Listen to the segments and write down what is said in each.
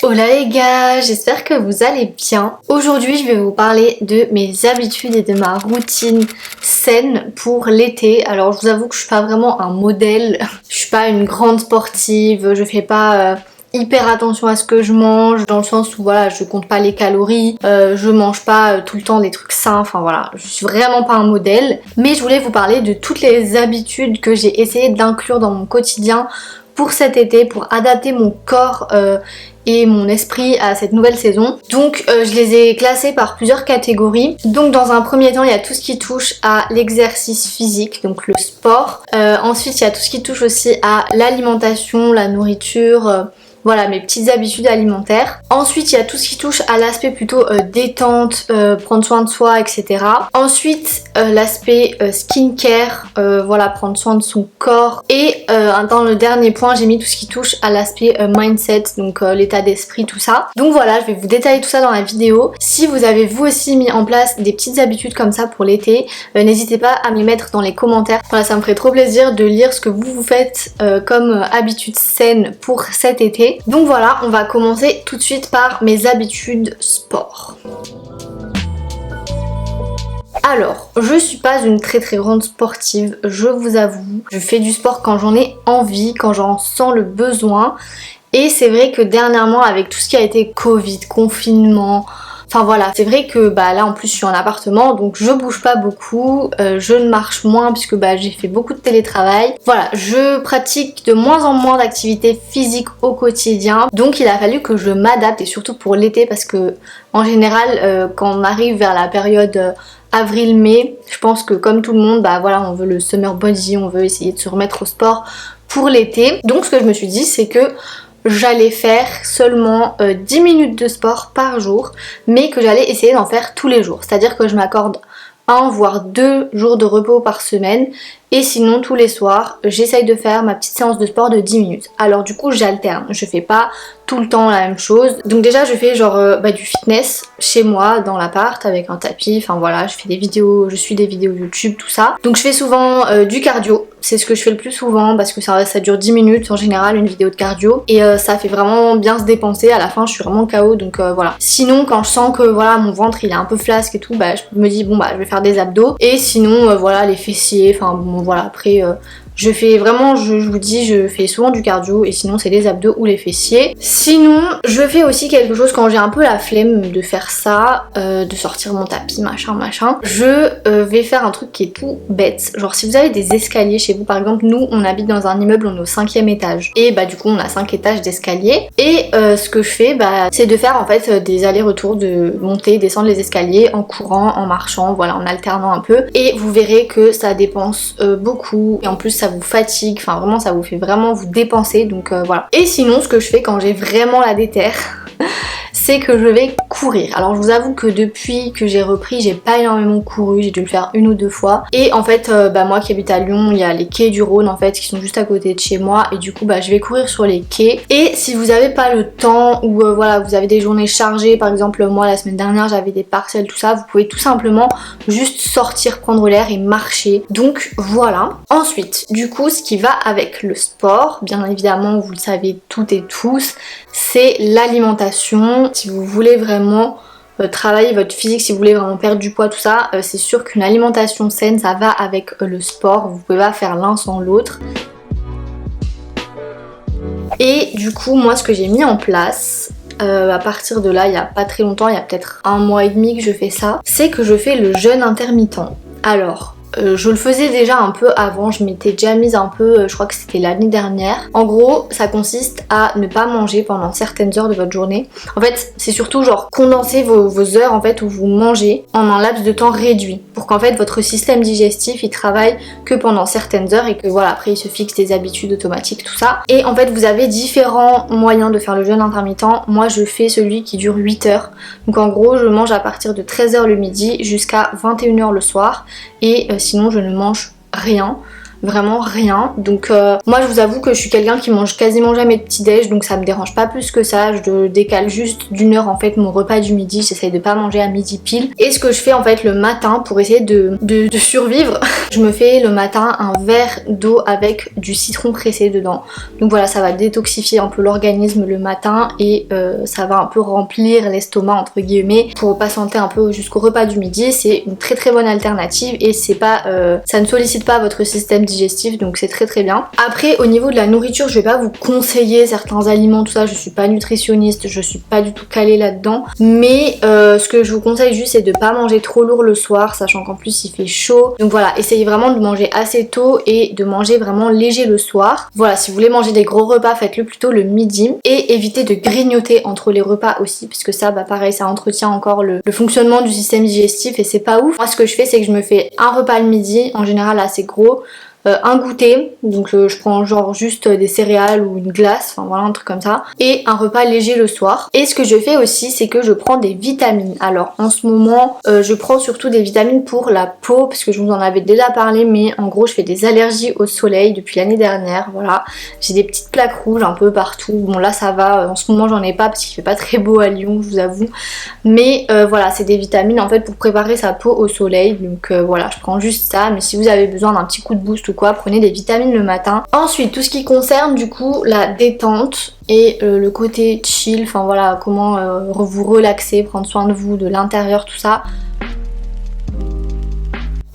Hola les gars, j'espère que vous allez bien. Aujourd'hui je vais vous parler de mes habitudes et de ma routine saine pour l'été. Alors je vous avoue que je suis pas vraiment un modèle, je suis pas une grande sportive, je fais pas hyper attention à ce que je mange, dans le sens où voilà, je compte pas les calories, je mange pas tout le temps des trucs sains, enfin voilà, je suis vraiment pas un modèle. Mais je voulais vous parler de toutes les habitudes que j'ai essayé d'inclure dans mon quotidien pour cet été, pour adapter mon corps et mon esprit à cette nouvelle saison. Donc je les ai classés par plusieurs catégories. Donc dans un premier temps il y a tout ce qui touche à l'exercice physique, donc le sport. Ensuite il y a tout ce qui touche aussi à l'alimentation, la nourriture, voilà mes petites habitudes alimentaires. Ensuite il y a tout ce qui touche à l'aspect plutôt détente, prendre soin de soi, etc. Ensuite l'aspect skincare, voilà, prendre soin de son corps. Et dans le dernier point j'ai mis tout ce qui touche à l'aspect mindset, donc l'état d'esprit, tout ça. Donc voilà, je vais vous détailler tout ça dans la vidéo. Si vous avez vous aussi mis en place des petites habitudes comme ça pour l'été, n'hésitez pas à me les mettre dans les commentaires. Voilà, ça me ferait trop plaisir de lire ce que vous faites comme habitudes saines pour cet été. Donc voilà, on va commencer tout de suite par mes habitudes sport. Alors, je suis pas une très grande sportive, je vous avoue. Je fais du sport quand j'en ai envie, quand j'en sens le besoin. Et c'est vrai que dernièrement, avec tout ce qui a été Covid, confinement, enfin voilà, c'est vrai que là en plus je suis en appartement, donc je bouge pas beaucoup, je ne marche moins puisque j'ai fait beaucoup de télétravail. Voilà, je pratique de moins en moins d'activités physiques au quotidien, donc il a fallu que je m'adapte, et surtout pour l'été, parce que en général quand on arrive vers la période avril-mai, je pense que comme tout le monde, voilà, on veut le summer body, on veut essayer de se remettre au sport pour l'été. Donc ce que je me suis dit, c'est que j'allais faire seulement 10 minutes de sport par jour, mais que j'allais essayer d'en faire tous les jours. C'est-à-dire que je m'accorde 1 voire 2 jours de repos par semaine, et sinon tous les soirs j'essaye de faire ma petite séance de sport de 10 minutes. Alors du coup j'alterne, je fais pas tout le temps la même chose. Donc déjà je fais genre du fitness chez moi dans l'appart avec un tapis, enfin voilà, je fais des vidéos, je suis des vidéos YouTube, tout ça. Donc je fais souvent du cardio, c'est ce que je fais le plus souvent parce que ça dure 10 minutes en général une vidéo de cardio, et ça fait vraiment bien se dépenser. À la fin je suis vraiment KO, donc voilà. Sinon quand je sens que voilà mon ventre il est un peu flasque et tout, je me dis bon je vais faire des abdos, et sinon voilà les fessiers, enfin bon voilà, après je fais vraiment, je vous dis, je fais souvent du cardio, et sinon c'est les abdos ou les fessiers. Sinon, je fais aussi quelque chose quand j'ai un peu la flemme de faire ça, de sortir mon tapis, machin. Je vais faire un truc qui est tout bête. Genre si vous avez des escaliers chez vous, par exemple, nous on habite dans un immeuble, on est au 5e étage. Et du coup on a 5 étages d'escalier. Et ce que je fais, c'est de faire en fait des allers-retours, de monter, descendre les escaliers en courant, en marchant, voilà, en alternant un peu. Et vous verrez que ça dépense beaucoup. Et en plus ça vous fatigue, enfin vraiment ça vous fait vraiment vous dépenser, donc voilà. Et sinon ce que je fais quand j'ai vraiment la déterre, c'est que je vais courir. Alors je vous avoue que depuis que j'ai repris, j'ai pas énormément couru, j'ai dû le faire 1 ou 2 fois. Et en fait moi qui habite à Lyon, il y a les quais du Rhône en fait qui sont juste à côté de chez moi, et du coup je vais courir sur les quais. Et si vous avez pas le temps, ou voilà, vous avez des journées chargées, par exemple moi la semaine dernière j'avais des partiels, tout ça, vous pouvez tout simplement juste sortir, prendre l'air et marcher. Donc voilà. Ensuite du coup ce qui va avec le sport, bien évidemment vous le savez toutes et tous, c'est l'alimentation. Si vous voulez vraiment travailler votre physique, si vous voulez vraiment perdre du poids, tout ça, c'est sûr qu'une alimentation saine ça va avec le sport, vous pouvez pas faire l'un sans l'autre. Et du coup moi ce que j'ai mis en place à partir de là, il y a pas très longtemps, il y a peut-être 1 mois et demi que je fais ça, c'est que je fais le jeûne intermittent. Alors je le faisais déjà un peu avant, je m'étais déjà mise un peu, je crois que c'était l'année dernière. En gros, ça consiste à ne pas manger pendant certaines heures de votre journée. En fait, c'est surtout genre condenser vos heures en fait où vous mangez en un laps de temps réduit, pour qu'en fait votre système digestif il travaille que pendant certaines heures, et que voilà, après il se fixe des habitudes automatiques, tout ça. Et en fait vous avez différents moyens de faire le jeûne intermittent. Moi je fais celui qui dure 8 heures. Donc en gros je mange à partir de 13 h le midi jusqu'à 21 h le soir, et sinon je ne mange rien. vraiment rien. Donc moi je vous avoue que je suis quelqu'un qui mange quasiment jamais de petit déj, donc ça me dérange pas plus que ça. Je décale juste d'une heure en fait mon repas du midi, j'essaye de pas manger à midi pile. Et ce que je fais en fait le matin pour essayer de survivre, je me fais le matin un verre d'eau avec du citron pressé dedans. Donc voilà, ça va détoxifier un peu l'organisme le matin et ça va un peu remplir l'estomac entre guillemets pour patienter un peu jusqu'au repas du midi. C'est une très très bonne alternative et c'est pas ça ne sollicite pas votre système digestif, donc c'est très très bien. Après au niveau de la nourriture, je vais pas vous conseiller certains aliments, tout ça, je suis pas nutritionniste, je suis pas du tout calée là-dedans, mais ce que je vous conseille juste c'est de pas manger trop lourd le soir, sachant qu'en plus il fait chaud. Donc voilà, essayez vraiment de manger assez tôt et de manger vraiment léger le soir. Voilà, si vous voulez manger des gros repas, faites-le plutôt le midi et évitez de grignoter entre les repas aussi, puisque ça bah pareil, ça entretient encore le fonctionnement du système digestif et c'est pas ouf. Moi ce que je fais c'est que je me fais un repas le midi, en général assez gros, un goûter, donc je prends genre juste des céréales ou une glace, enfin voilà un truc comme ça, et un repas léger le soir. Et ce que je fais aussi c'est que je prends des vitamines. Alors en ce moment je prends surtout des vitamines pour la peau, parce que je vous en avais déjà parlé, mais en gros je fais des allergies au soleil depuis l'année dernière, voilà. J'ai des petites plaques rouges un peu partout, bon là ça va, en ce moment j'en ai pas parce qu'il fait pas très beau à Lyon je vous avoue, mais voilà c'est des vitamines en fait pour préparer sa peau au soleil, donc voilà je prends juste ça, mais si vous avez besoin d'un petit coup de boost ou quoi, prenez des vitamines le matin. Ensuite tout ce qui concerne du coup la détente et le côté chill, enfin voilà comment vous relaxer, prendre soin de vous, de l'intérieur, tout ça.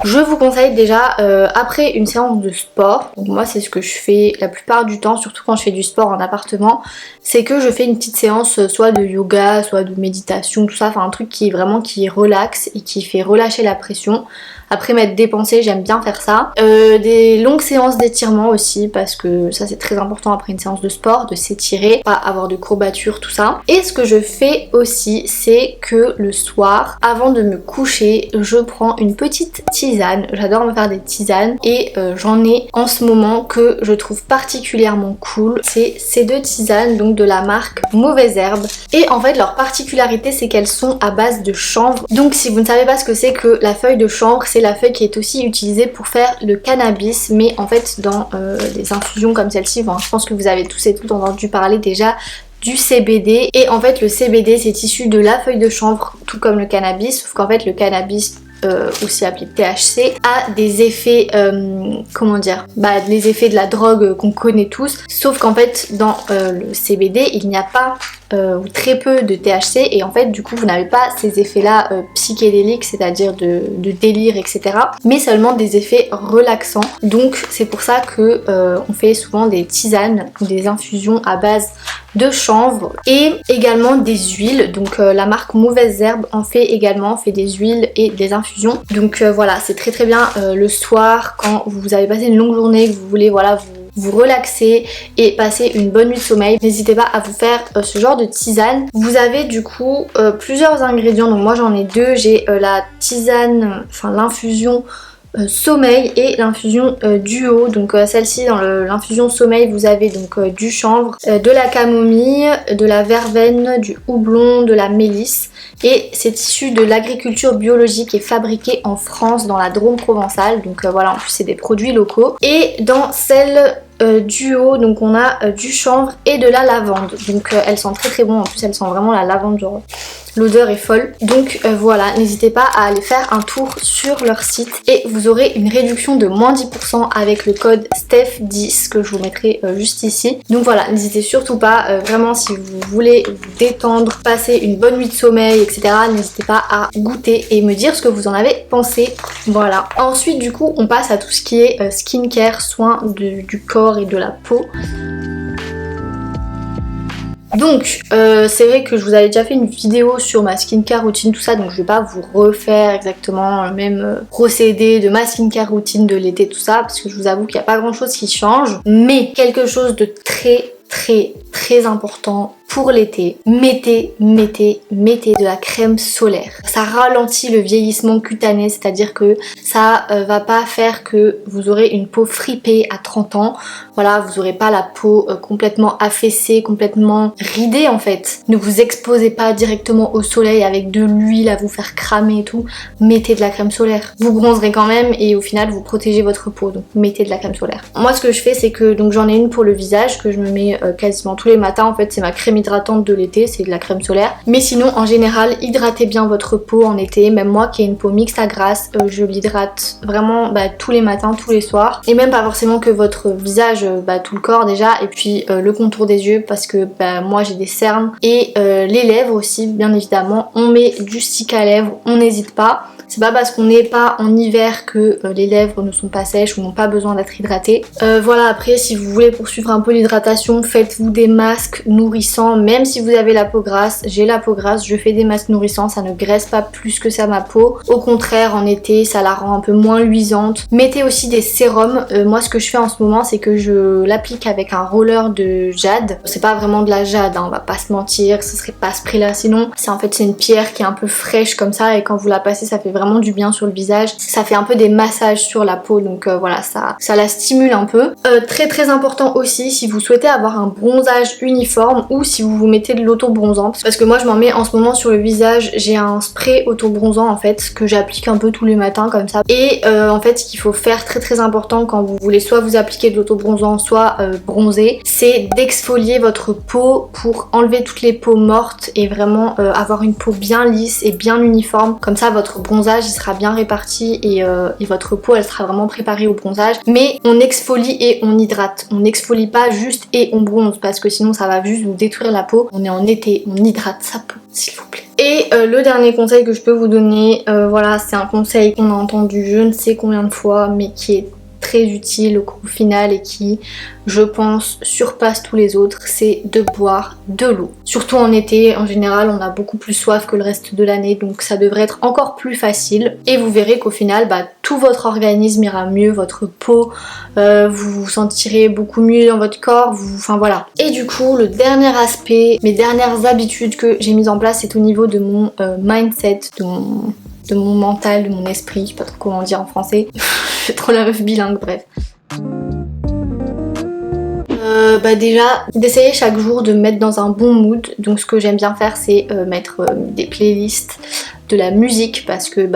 Je vous conseille déjà après une séance de sport, donc moi c'est ce que je fais la plupart du temps, surtout quand je fais du sport en appartement, c'est que je fais une petite séance soit de yoga, soit de méditation, tout ça, enfin un truc qui relaxe et qui fait relâcher la pression. Après m'être dépensée, j'aime bien faire ça. Des longues séances d'étirement aussi, parce que ça c'est très important après une séance de sport, de s'étirer, pas avoir de courbatures, tout ça. Et ce que je fais aussi, c'est que le soir, avant de me coucher, je prends une petite tisane. J'adore me faire des tisanes et j'en ai en ce moment que je trouve particulièrement cool. C'est ces deux tisanes, donc de la marque Mauvaise Herbe. Et en fait leur particularité c'est qu'elles sont à base de chanvre. Donc si vous ne savez pas ce que c'est que la feuille de chanvre, c'est la feuille qui est aussi utilisée pour faire le cannabis, mais en fait dans des infusions comme celle-ci, bon, je pense que vous avez tous et toutes entendu parler déjà du CBD, et en fait le CBD c'est issu de la feuille de chanvre tout comme le cannabis, sauf qu'en fait le cannabis aussi appelé THC a des effets comment dire, les effets de la drogue qu'on connaît tous, sauf qu'en fait dans le CBD il n'y a pas ou très peu de THC, et en fait du coup vous n'avez pas ces effets là psychédéliques, c'est-à-dire de délire etc, mais seulement des effets relaxants. Donc c'est pour ça que on fait souvent des tisanes ou des infusions à base de chanvre et également des huiles. Donc la marque Mauvaise Herbe en fait également, fait des huiles et des infusions. Donc voilà, c'est très très bien le soir quand vous avez passé une longue journée, que vous voulez voilà vous relaxer et passer une bonne nuit de sommeil. N'hésitez pas à vous faire ce genre de tisane. Vous avez du coup plusieurs ingrédients, donc moi j'en ai deux. J'ai la tisane, enfin l'infusion sommeil et l'infusion duo. Donc celle-ci dans l'infusion sommeil vous avez donc du chanvre, de la camomille, de la verveine, du houblon, de la mélisse, et c'est issu de l'agriculture biologique et fabriqué en France dans la Drôme provençale. Donc voilà, en plus c'est des produits locaux. Et dans celle duo, donc on a du chanvre et de la lavande, donc elles sont très très bonnes, en plus elles sentent vraiment la lavande, genre l'odeur est folle. Donc voilà, n'hésitez pas à aller faire un tour sur leur site et vous aurez une réduction de moins 10% avec le code STEPH10 que je vous mettrai juste ici. Donc voilà, n'hésitez surtout pas, vraiment si vous voulez vous détendre, passer une bonne nuit de sommeil etc, n'hésitez pas à goûter et me dire ce que vous en avez pensé. Voilà, ensuite du coup on passe à tout ce qui est skincare, soins du corps et de la peau. Donc c'est vrai que je vous avais déjà fait une vidéo sur ma skincare routine, tout ça, donc je vais pas vous refaire exactement le même procédé de ma skincare routine de l'été, tout ça, parce que je vous avoue qu'il n'y a pas grand chose qui change, mais quelque chose de très très important pour l'été, mettez de la crème solaire. Ça ralentit le vieillissement cutané, c'est-à-dire que ça va pas faire que vous aurez une peau fripée à 30 ans. Voilà, vous aurez pas la peau complètement affaissée, complètement ridée en fait. Ne vous exposez pas directement au soleil avec de l'huile à vous faire cramer et tout. Mettez de la crème solaire. Vous bronzerez quand même et au final vous protégez votre peau, donc mettez de la crème solaire. Moi ce que je fais c'est que donc j'en ai une pour le visage que je me mets quasiment tous les matins. En fait c'est ma crème hydratante de l'été, c'est de la crème solaire. Mais sinon en général hydratez bien votre peau en été. Même moi qui ai une peau mixte à grasse, je l'hydrate vraiment tous les matins, tous les soirs. Et même pas forcément que votre visage, tout le corps déjà, et puis le contour des yeux parce que moi j'ai des cernes et les lèvres aussi bien évidemment. On met du stick à lèvres, on n'hésite pas. C'est pas parce qu'on n'est pas en hiver que les lèvres ne sont pas sèches ou n'ont pas besoin d'être hydratées. Voilà, après si vous voulez poursuivre un peu l'hydratation, faites-vous des masques nourrissants. Même si vous avez la peau grasse, j'ai la peau grasse, je fais des masques nourrissants, ça ne graisse pas plus que ça ma peau. Au contraire, en été, ça la rend un peu moins luisante. Mettez aussi des sérums. Moi ce que je fais en ce moment, c'est que je l'applique avec un roller de jade. C'est pas vraiment de la jade, on va pas se mentir, ce serait pas ce prix là sinon. C'est une pierre qui est un peu fraîche comme ça et quand vous la passez, ça fait vraiment du bien sur le visage. Ça fait un peu des massages sur la peau, donc voilà, ça la stimule un peu. Très important aussi si vous souhaitez avoir un bronzage uniforme ou si vous mettez de l'auto-bronzant, parce que moi je m'en mets en ce moment sur le visage. J'ai un spray auto-bronzant en fait que j'applique un peu tous les matins comme ça. Et en fait ce qu'il faut faire très important quand vous voulez soit vous appliquer de l'auto-bronzant soit bronzer, c'est d'exfolier votre peau pour enlever toutes les peaux mortes et vraiment avoir une peau bien lisse et bien uniforme. Comme ça votre bronzage il sera bien réparti et votre peau elle sera vraiment préparée au bronzage. Mais on exfolie et on hydrate. On n'exfolie pas juste et on bronze parce que sinon ça va juste vous détruire la peau. On est en été, on hydrate sa peau s'il vous plaît. Et le dernier conseil que je peux vous donner, voilà, c'est un conseil qu'on a entendu je ne sais combien de fois mais qui est très utile au final et qui, je pense, surpasse tous les autres, c'est de boire de l'eau. Surtout en été, en général, on a beaucoup plus soif que le reste de l'année, donc ça devrait être encore plus facile. Et vous verrez qu'au final, tout votre organisme ira mieux, votre peau, vous vous sentirez beaucoup mieux dans votre corps, enfin voilà. Et du coup, le dernier aspect, mes dernières habitudes que j'ai mises en place, c'est au niveau de mon mindset, de mon mental, de mon esprit, je sais pas trop comment dire en français. Je suis trop la meuf bilingue, bref. Déjà, d'essayer chaque jour de me mettre dans un bon mood. Donc ce que j'aime bien faire, c'est mettre des playlists, de la musique, parce que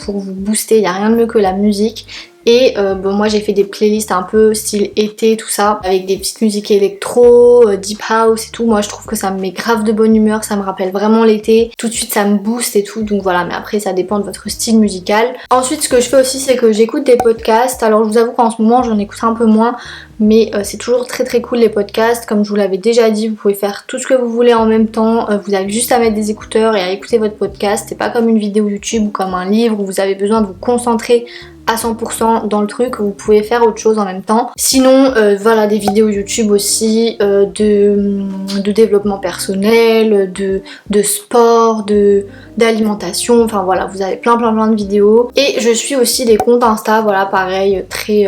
pour vous booster, il n'y a rien de mieux que la musique. Et moi j'ai fait des playlists un peu style été, tout ça, avec des petites musiques électro, deep house et tout. Moi je trouve que ça me met grave de bonne humeur, ça me rappelle vraiment l'été. Tout de suite ça me booste et tout, donc voilà, mais après ça dépend de votre style musical. Ensuite ce que je fais aussi c'est que j'écoute des podcasts. Alors je vous avoue qu'en ce moment j'en écoute un peu moins, mais c'est toujours très cool les podcasts. Comme je vous l'avais déjà dit, vous pouvez faire tout ce que vous voulez en même temps. Vous avez juste à mettre des écouteurs et à écouter votre podcast. C'est pas comme une vidéo YouTube ou comme un livre où vous avez besoin de vous concentrer à 100% dans le truc. Vous pouvez faire autre chose en même temps. Sinon voilà, des vidéos YouTube aussi, de développement personnel, de sport, d'alimentation, enfin voilà, vous avez plein de vidéos. Et je suis aussi des comptes Insta, voilà, pareil, très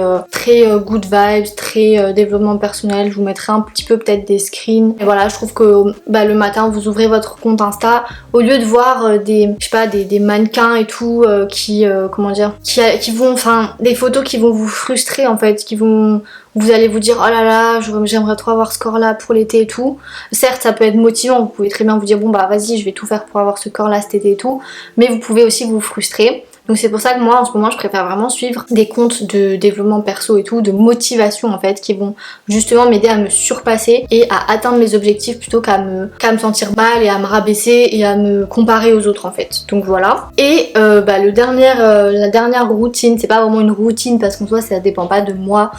good vibes, très développement personnel. Je vous mettrai un petit peu peut-être des screens. Et voilà, je trouve que le matin vous ouvrez votre compte Insta, au lieu de voir des mannequins et tout qui vont, enfin des photos qui vont vous frustrer en fait, vous allez vous dire oh là là, j'aimerais trop avoir ce corps là pour l'été et tout. Certes ça peut être motivant, vous pouvez très bien vous dire bon vas-y je vais tout faire pour avoir ce corps là cet été et tout, mais vous pouvez aussi vous frustrer. Donc c'est pour ça que moi en ce moment je préfère vraiment suivre des comptes de développement perso et tout, de motivation en fait, qui vont justement m'aider à me surpasser et à atteindre mes objectifs plutôt qu'à me sentir mal et à me rabaisser et à me comparer aux autres en fait. Donc voilà. Et la dernière routine, c'est pas vraiment une routine parce qu'en soi ça dépend pas de moi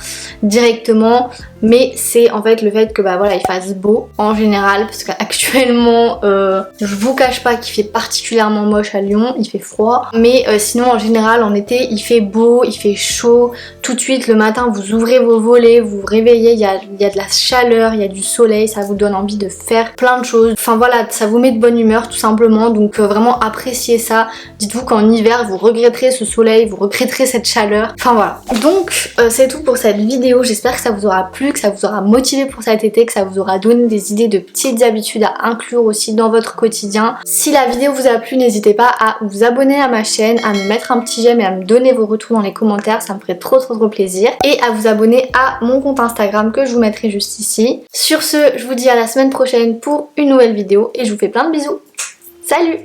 directement, mais c'est en fait le fait que il fasse beau en général, parce qu'actuellement je vous cache pas qu'il fait particulièrement moche à Lyon, il fait froid, mais sinon en général en été il fait beau, il fait chaud, tout de suite le matin vous ouvrez vos volets, vous vous réveillez, il y a de la chaleur, il y a du soleil, ça vous donne envie de faire plein de choses, enfin voilà, ça vous met de bonne humeur tout simplement. Donc vraiment appréciez ça. Dites-vous qu'en hiver vous regretterez ce soleil, vous regretterez cette chaleur, enfin voilà. Donc c'est tout pour cette vidéo, j'espère que ça vous aura plu. plu, que ça vous aura motivé pour cet été, que ça vous aura donné des idées de petites habitudes à inclure aussi dans votre quotidien. Si la vidéo vous a plu, n'hésitez pas à vous abonner à ma chaîne, à me mettre un petit j'aime et à me donner vos retours dans les commentaires, ça me ferait trop plaisir. Et à vous abonner à mon compte Instagram que je vous mettrai juste ici. Sur ce, je vous dis à la semaine prochaine pour une nouvelle vidéo et je vous fais plein de bisous. Salut!